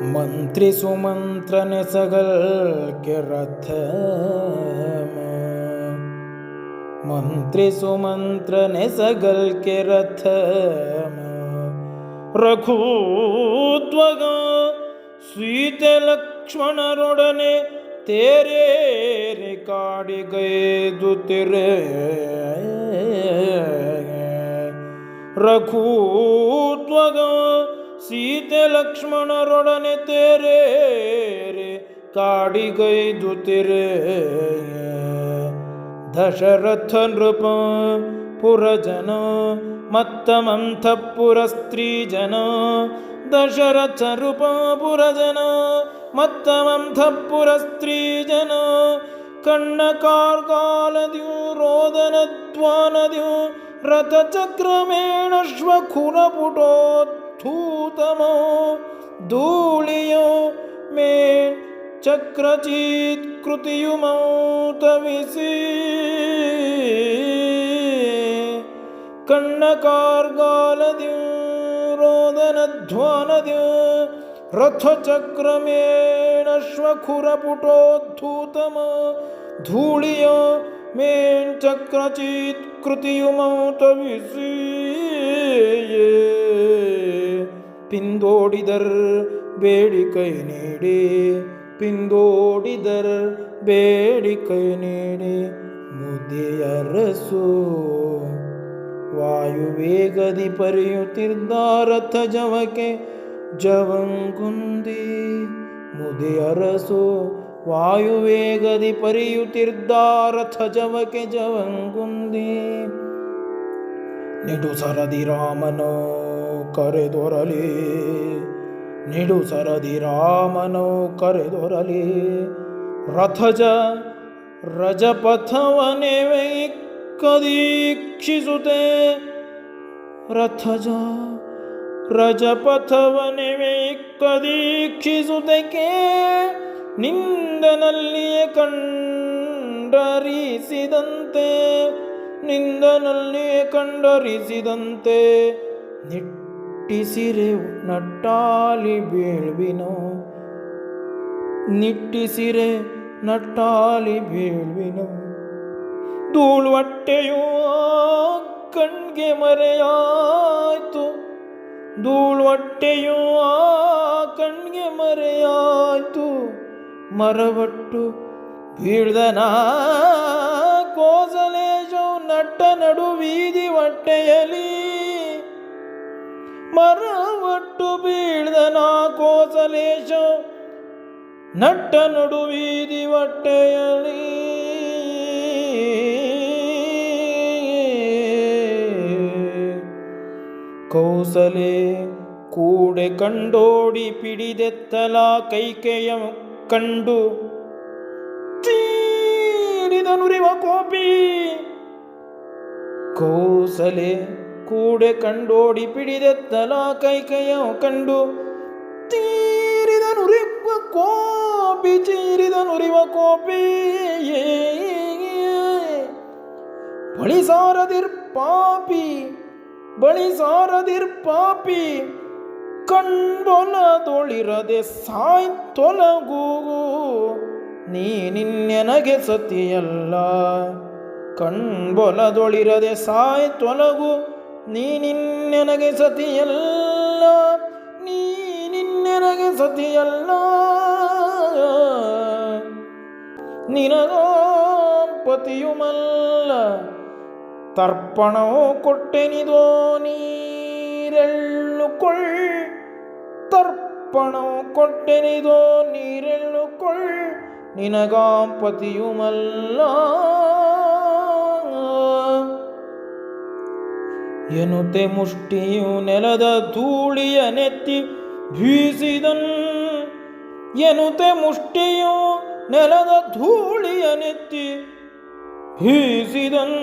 मंत्री सुमंत्र ने सगल के रथ मंत्री सुमंत्र ने सगल के रथ रघुत्वग सीते लक्ष्मणरोडने तेरे रे काड़ी गए दुतिरे रघुत्वग सीते लक्ष्मणरोडने तेरे रे काड़ी गई दुतिरे दशरथ नृप पुरजन मत्तमंथपुर स्त्री जन दशरथ नृप पुरजन मत्तमंथपुर स्त्री जन कर्ण कार्गालद्यु रोदन ध्वानद्यु रथ चक्रमेण श्वखुरपुटोत्थूतमो धूलियो मे चक्रचित् कृतियुमौतविसि कण्णकार्गालद्यु रोदनध्वानद्यु रथचक्रमेण श्वखुरपुटोत्थूतमो धूलियो मे चक्रचित् कृतियुमौतविसि पिंदोडिदर ಬೇಡಿಕೈ ನೀಡಿ ಪಿಂದೋಡಿದರ್ ಬೇಡಿಕೈ ನೀಡಿ ಮುದಿಯರಸು ವಾಯುವೇಗದಿ ಪರಿಯುತ್ತಿದ್ದ ರಥ ಜವಕ್ಕೆ ಜವಂಗುಂದಿ ಮುದಿಯರಸು ವಾಯುವೇಗದಿ ಪರಿಯುತ್ತಿದ್ದ ರಥ ಜವಕ್ಕೆ ಜವಂಗುಂದಿ ನಿಡು ಸರದಿ ರಾಮನೋ ಕರೆದೊರಲಿ ನಿಡು ಸರದಿ ರಾಮನೋ ಕರೆದೊರಲಿ ರಥಜ ರಜಪಥವನೆ ಕದೀಕ್ಷಿಸುತ್ತೆ ರಥಜ ರಜಪಥವನೆ ಕದೀಕ್ಷಿಸುತ್ತಕ್ಕೆ ನಿಂದನಲ್ಲಿಯೇ ಕಂಡರಿಸಿದಂತೆ ನಿಂದನಲ್ಲಿಯೇ ಕಂಡರಿಸಿದಂತೆ ನಿಟ್ಟಿಸಿರೆ ನಟ್ಟಾಲಿ ಬೀಳ್ವಿನೋ ನಿಟ್ಟಿಸಿರೆ ನಟ್ಟಾಲಿ ಬೀಳ್ವಿನೋ ಧೂಳ್ವಟ್ಟೆಯೂ ಕಣ್ಗೆ ಮರೆಯಾಯ್ತು ಧೂಳ್ವಟ್ಟೆಯೂ ಕಣ್ಗೆ ಮರೆಯಾಯ್ತು ಮರವಟ್ಟು ಬೀಳ್ದನ ಕೋಸಲೇಶವು ನಟ್ಟ ನಡು ಬೀದಿ ಹೊಟ್ಟೆಯಲಿ ಮರವಟ್ಟು ಬೀಳ್ದನ ಕೋಸಲೇಶ ನಟ್ಟ ನಡು ಬೀದಿ ಹೊಟ್ಟೆಯಲಿ ಕೌಸಲೆ ಕೂಡೆ ಕಂಡೋಡಿ ಪಿಡಿದೆತ್ತಲ ಕೈಕೆಯ ಕಂಡು ಚೀರಿದನುರಿವ ಕೋಪಿ ಕೌಸಲೆ ಕೂಡೆ ಕಂಡೋಡಿ ಪಿಡಿದೆತ್ತಲ ಕೈಕೆಯ ಕಂಡು ತೀರಿದನುರಿವ ಕೋಪಿ ಚೀರಿದನುರಿವ ಕೋಪಿ ಬಳಿ ಸಾರದಿರ್ ಪಾಪಿ ಬಳಿ ಸಾರದಿರ್ ಪಾಪಿ ಕಣ್ಬೊಲದೊಳಿರದೆ ಸಾಯ್ತೊಲಗು ನೀನಿನ್ನೆನಗೆ ಸತಿಯಲ್ಲ ಕಣ್ಬೊಲದೊಳಿರದೆ ಸಾಯ್ತೊಲಗು ನೀನಿನ್ನೆನಗೆ ಸತಿಯಲ್ಲ ನೀನಿನ್ನೆನಗೆ ಸತಿಯಲ್ಲ ನಿನಗ ಪತಿಯುಮಲ್ಲ ತರ್ಪಣವು ಕೊಟ್ಟೆನಿದೋ ನೀರೆಳ್ಳುಕೊಳ್ಳ್ ತರ್ಪಣವು ಕೊಟ್ಟೆನಿದೋ ನೀರೆಳ್ಳುಕೊಳ್ಳ್ ನಿನಗಾಂ ಪತಿಯುಮಲ್ಲ ಎನ್ನುತ್ತೆ ಮುಷ್ಟಿಯು ನೆಲದ ಧೂಳಿಯ ನೆತ್ತಿ ಬೀಸಿದನ್ ಎನ್ನುತ್ತೆ ಮುಷ್ಟಿಯು ನೆಲದ ಧೂಳಿಯ ನೆತ್ತಿ ಬೀಸಿದನ್